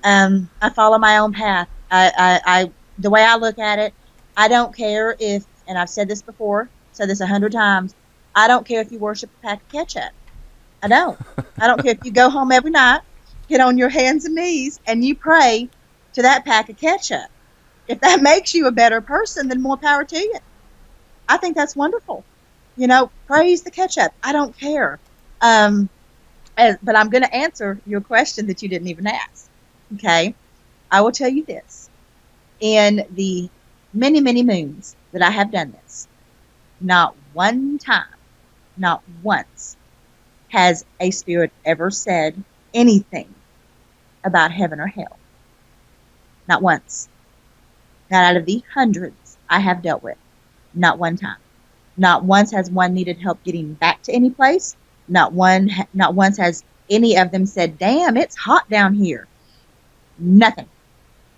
I follow my own path. The way I look at it, I don't care if, and I've said this before, said this 100 times, I don't care if you worship a pack of ketchup. I don't. I don't care if you go home every night, get on your hands and knees, and you pray to that pack of ketchup. If that makes you a better person, then more power to you. I think that's wonderful. Praise the ketchup. I don't care. But I'm going to answer your question that you didn't even ask. Okay? I will tell you this. In the many, many moons that I have done this, not one time, not once, has a spirit ever said anything about heaven or hell. Not once. Not out of the hundreds I have dealt with. Not one time. Not once has one needed help getting back to any place. Not once has any of them said, damn, it's hot down here. Nothing.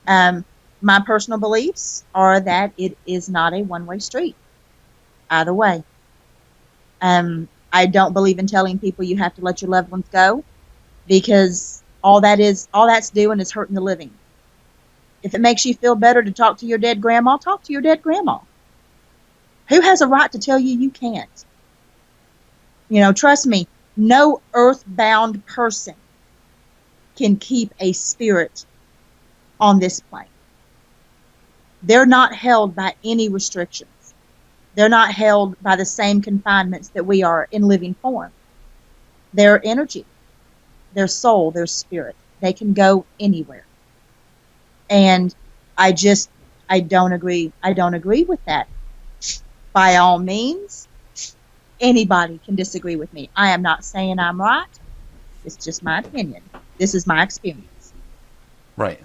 My personal beliefs are that it is not a one-way street. Either way. I don't believe in telling people you have to let your loved ones go, because all that's doing is hurting the living. If it makes you feel better to talk to your dead grandma, talk to your dead grandma. Who has a right to tell you you can't? Trust me, no earthbound person can keep a spirit on this plane. They're not held by any restrictions. They're not held by the same confinements that we are in living form. Their energy, their soul, their spirit, they can go anywhere. And I don't agree. I don't agree with that. By all means, anybody can disagree with me. I am not saying I'm right. It's just my opinion. This is my experience. Right.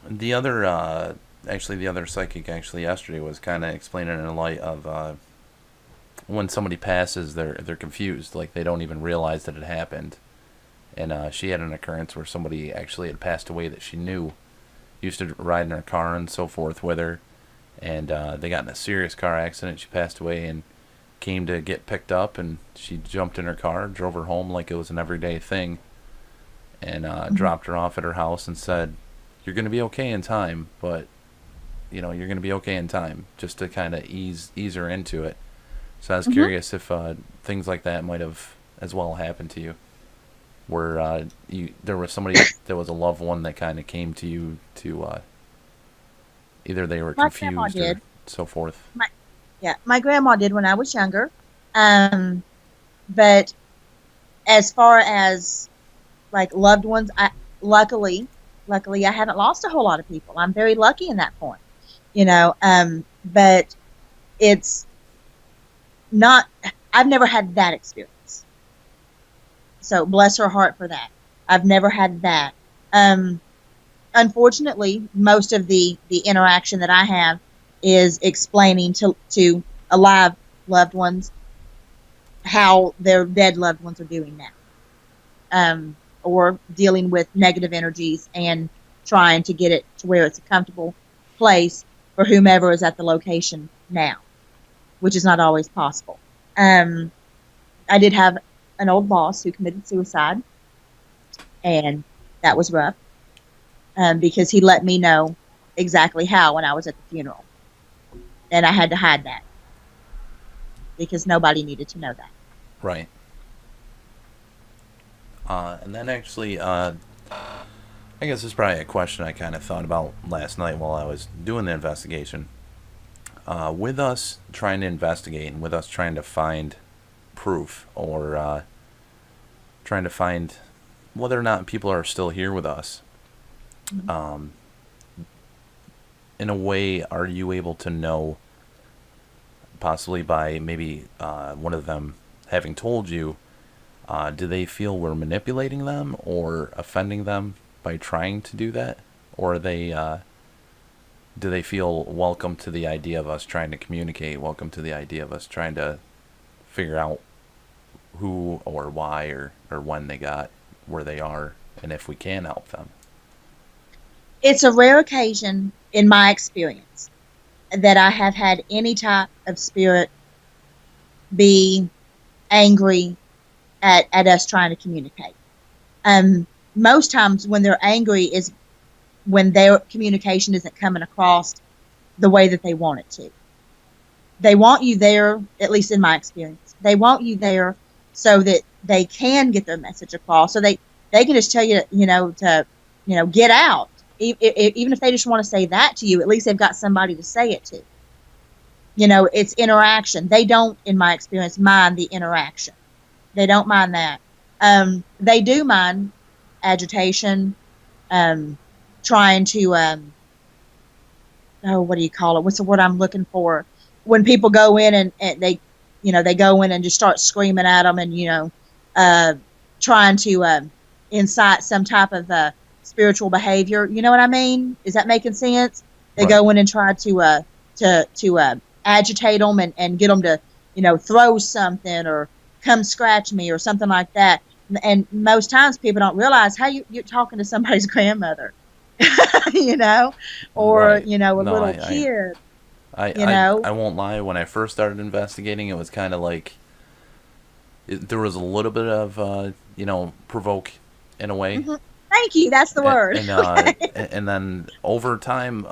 The other psychic yesterday was kind of explaining in the light of when somebody passes, they're confused, like they don't even realize that it happened. And she had an occurrence where somebody actually had passed away that she knew, used to ride in her car and so forth with her, and they got in a serious car accident. She passed away and came to get picked up, and she jumped in her car, drove her home like it was an everyday thing, and dropped her off at her house and said, you're going to be okay in time, but you're going to be okay in time, just to kind of ease her into it. So I was curious if things like that might have as well happened to you, where there was somebody that was a loved one that kind of came to you to either they were confused or so forth. My grandma did when I was younger. But as far as like loved ones, luckily I haven't lost a whole lot of people. I'm very lucky in that point, but it's not, I've never had that experience. So bless her heart for that. I've never had that. Unfortunately, most of the interaction that I have is explaining to alive loved ones how their dead loved ones are doing now, or dealing with negative energies and trying to get it to where it's a comfortable place for whomever is at the location now, which is not always possible. I did have an old boss who committed suicide, and that was rough, because he let me know exactly how when I was at the funeral, and I had to hide that because nobody needed to know that. Right. And then actually, I guess it's probably a question I kind of thought about last night while I was doing the investigation. With us trying to investigate and with us trying to find proof, or trying to find whether or not people are still here with us, in a way, are you able to know, possibly by maybe one of them having told you, do they feel we're manipulating them or offending them by trying to do that? Or are they, do they feel welcome to the idea of us trying to communicate, welcome to the idea of us trying to figure out who or why or when they got where they are, and if we can help them? It's a rare occasion in my experience that I have had any type of spirit be angry at us trying to communicate. Most times when they're angry is when their communication isn't coming across the way that they want it to. They want you there, at least in my experience. They want you there so that they can get their message across. So they can just tell you, to get out. Even if they just want to say that to you, at least they've got somebody to say it to. It's interaction. They don't, in my experience, mind the interaction. They don't mind that. They do mind agitation, trying to, what do you call it? What's the word I'm looking for? When people go in and they go in and just start screaming at them and, trying to incite some type of spiritual behavior. You know what I mean? Is that making sense? They Right. go in and try to agitate them and get them to, throw something or come scratch me or something like that. And most times people don't realize how you're talking to somebody's grandmother, or, Right. a No, little kid. I won't lie. When I first started investigating, it was kind of like there was a little bit of provoke in a way. Mm-hmm. Thank you. That's the word. And then over time,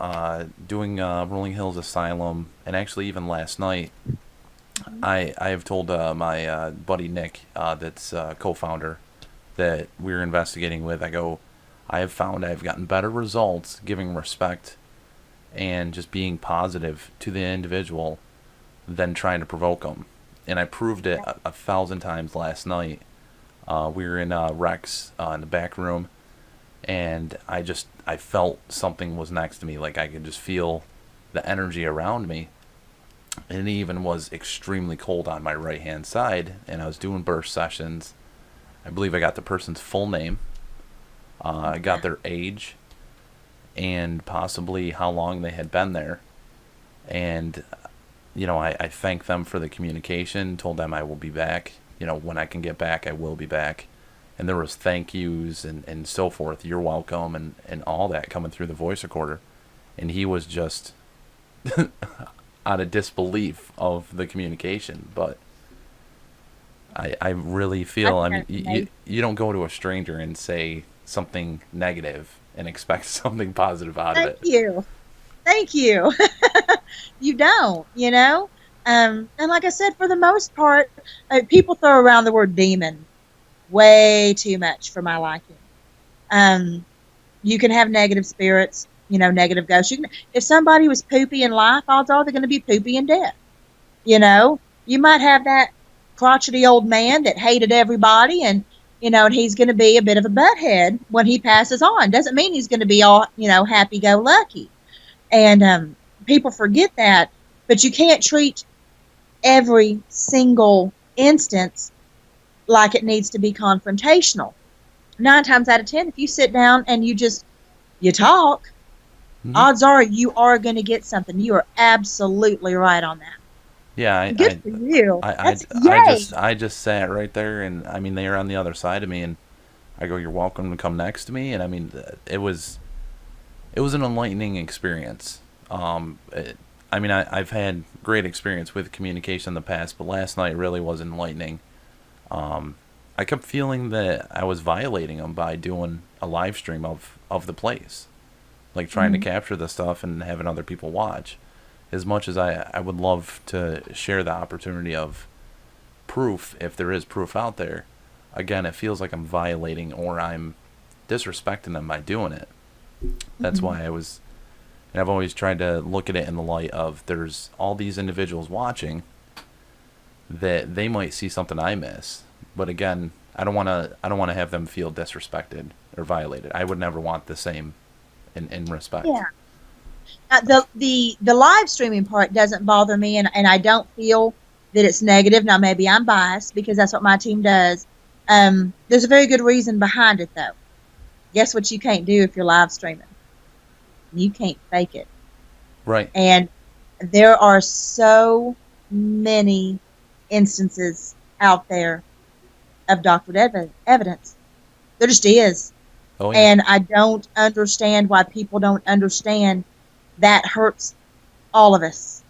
doing Rolling Hills Asylum, and actually even last night, I've told my buddy Nick, that's co-founder, that we're investigating with. I go, I have found I've gotten better results giving respect and just being positive to the individual than trying to provoke them. And I proved it a 1,000 times last night. We were in Rex in the back room, and I felt something was next to me. Like I could just feel the energy around me. And it even was extremely cold on my right hand side, and I was doing burst sessions. I believe I got the person's full name. I got their age and possibly how long they had been there. And, I thanked them for the communication, told them I will be back. When I can get back, I will be back. And there was thank yous and so forth. You're welcome and all that coming through the voice recorder. And he was just out of disbelief of the communication. But I really feel, you don't go to a stranger and say something negative and expect something positive out of it. Thank you. You don't, and like I said, for the most part, people throw around the word demon way too much for my liking. You can have negative spirits, negative ghosts. If somebody was poopy in life, odds are they're going to be poopy in death. You might have that crotchety old man that hated everybody, and he's going to be a bit of a butthead when he passes on. Doesn't mean he's going to be all, happy-go-lucky. And people forget that, but you can't treat every single instance like it needs to be confrontational. 9 times out of 10, if you sit down and you talk, Hmm. odds are you are going to get something. You are absolutely right on that. Yeah, Good for you. That's just yay. I just sat right there, and I mean they were on the other side of me, and I go, "You're welcome to come next to me," and I mean it was an enlightening experience. I mean I've had great experience with communication in the past, but last night really was enlightening. I kept feeling that I was violating them by doing a live stream of the place, like trying to Mhm. capture the stuff and having other people watch. As much as I would love to share the opportunity of proof, if there is proof out there, again, it feels like I'm violating or I'm disrespecting them by doing it. That's Mhm. why and I've always tried to look at it in the light of there's all these individuals watching that they might see something I miss. But again, I don't want to have them feel disrespected or violated. I would never want the same in respect. Yeah. The live streaming part doesn't bother me, and I don't feel that it's negative. Now maybe I'm biased because that's what my team does. There's a very good reason behind it though. Guess what you can't do if you're live streaming? You can't fake it. Right. And there are so many instances out there of doctored evidence. There just is. Oh yeah. And I don't understand why people don't understand that hurts all of us.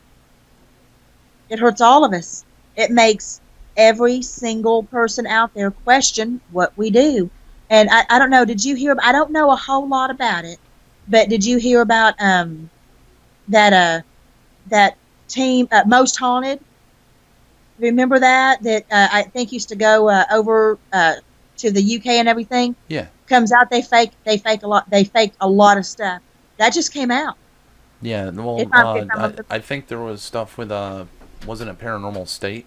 It hurts all of us. It makes every single person out there question what we do. And I don't know, did you hear? I don't know a whole lot about it, but did you hear about that that team Most Haunted? Remember that I think used to go over to the UK and everything. Yeah. Comes out they faked a lot of stuff. That just came out. Yeah. If Well, I'm a, I think there was stuff with wasn't it Paranormal State?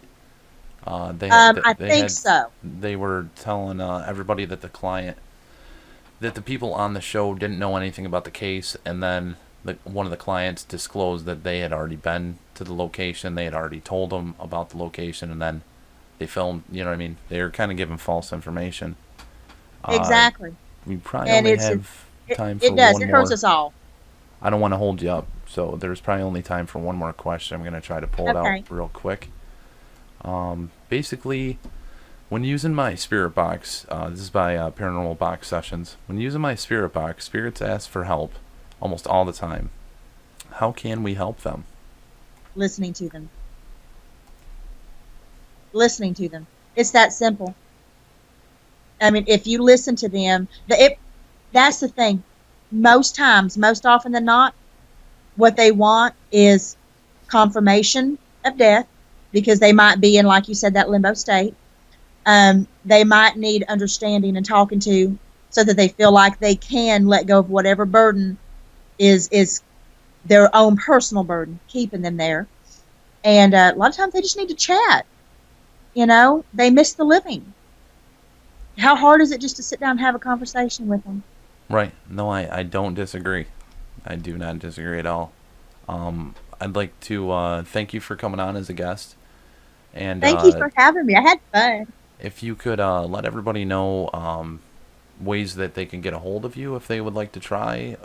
They had I think so. they were telling everybody that the people on the show didn't know anything about the case, and then one of the clients disclosed that they had already been to the location. They had already told them about the location, and then they filmed. You know what I mean? They were kind of giving false information. Uh, Exactly. we probably And only have time for it does. one It hurts more. us all. I don't want to hold you up, so there's probably only time for one more question. I'm gonna try to pull it out Okay. real quick. Basically, when using my spirit box, this is by Paranormal Box Sessions. When using my spirit box, spirits ask for help almost all the time. How can we help them? Listening to them. Listening to them. It's that simple. I mean, if you listen to them, that's the thing. Most times, most often than not, what they want is confirmation of death because they might be in, like you said, that limbo state. They might need understanding and talking to so that they feel like they can let go of whatever burden is their own personal burden, keeping them there. And a lot of times they just need to chat. They miss the living. How hard is it just to sit down and have a conversation with them? Right. No, I don't disagree. I do not disagree at all. I'd like to thank you for coming on as a guest. And Thank you for having me. I had fun. if you could let everybody know ways that they can get a hold of you if they would like to try,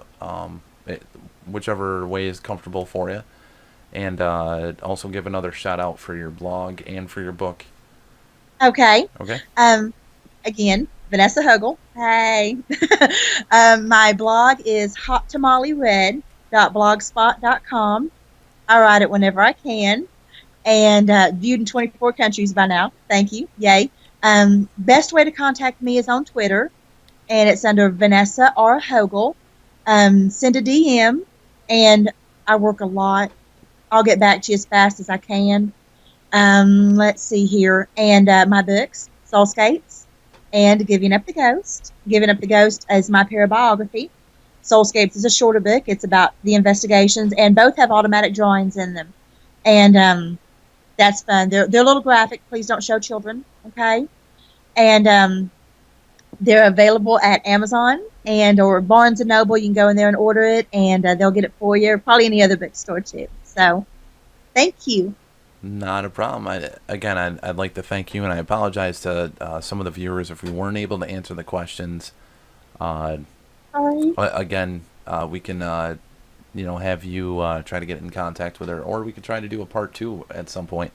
whichever way is comfortable for you. And also give another shout out for your blog and for your book. Okay. Okay? Um, Again, Vanessa Hogle. Hey. My blog is hottamalered.blogspot.com. I write it whenever I can. And viewed in 24 countries by now. Thank you. Yay. Best way to contact me is on Twitter, and it's under Vanessa R. Hogle. Send a DM, and I work a lot. I'll get back to you as fast as I can. Let's see here. And my books, Soulscapes, and Giving Up the Ghost. Giving Up the Ghost is my parabiography. Soulscapes is a shorter book. It's about the investigations, and both have automatic drawings in them. And that's fun. They're a little graphic. Please don't show children, okay? And they're available at Amazon or Barnes and Noble. You can go in there and order it, and they'll get it for you. Probably any other bookstore too. So, thank you. Not a problem. I'd like to thank you, and I apologize to some of the viewers if we weren't able to answer the questions. Uh, Sorry. again, we can have you try to get in contact with her, or we could try to do a part two at some point.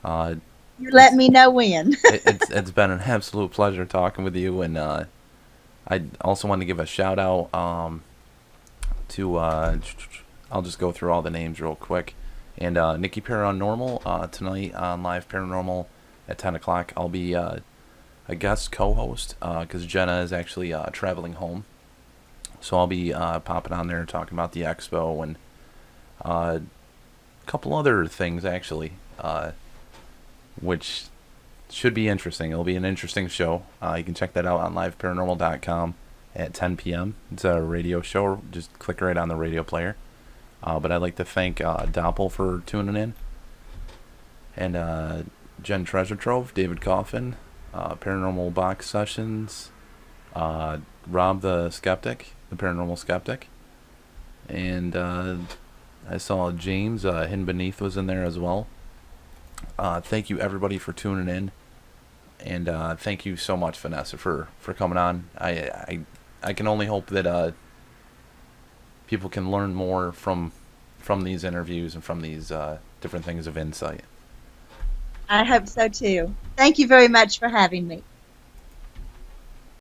Uh, You let it's me know when. it's been an absolute pleasure talking with you, and I also want to give a shout out to I'll just go through all the names real quick. And Nikki Paranormal tonight on Live Paranormal at 10 o'clock. I'll be a guest co-host because Jenna is actually traveling home. So I'll be popping on there talking about the expo and a couple other things actually, which should be interesting. It'll be an interesting show. You can check that out on liveparanormal.com at 10 p.m. It's a radio show. Just click right on the radio player. But I'd like to thank Doppel for tuning in. And Jen Treasure Trove, David Coffin, Paranormal Box Sessions, Rob the Skeptic, the Paranormal Skeptic. And I saw James Hidden Beneath was in there as well. Thank you everybody for tuning in. And thank you so much, Vanessa, for coming on. I can only hope that people can learn more from these interviews and from these different things of insight. I hope so too. Thank you very much for having me.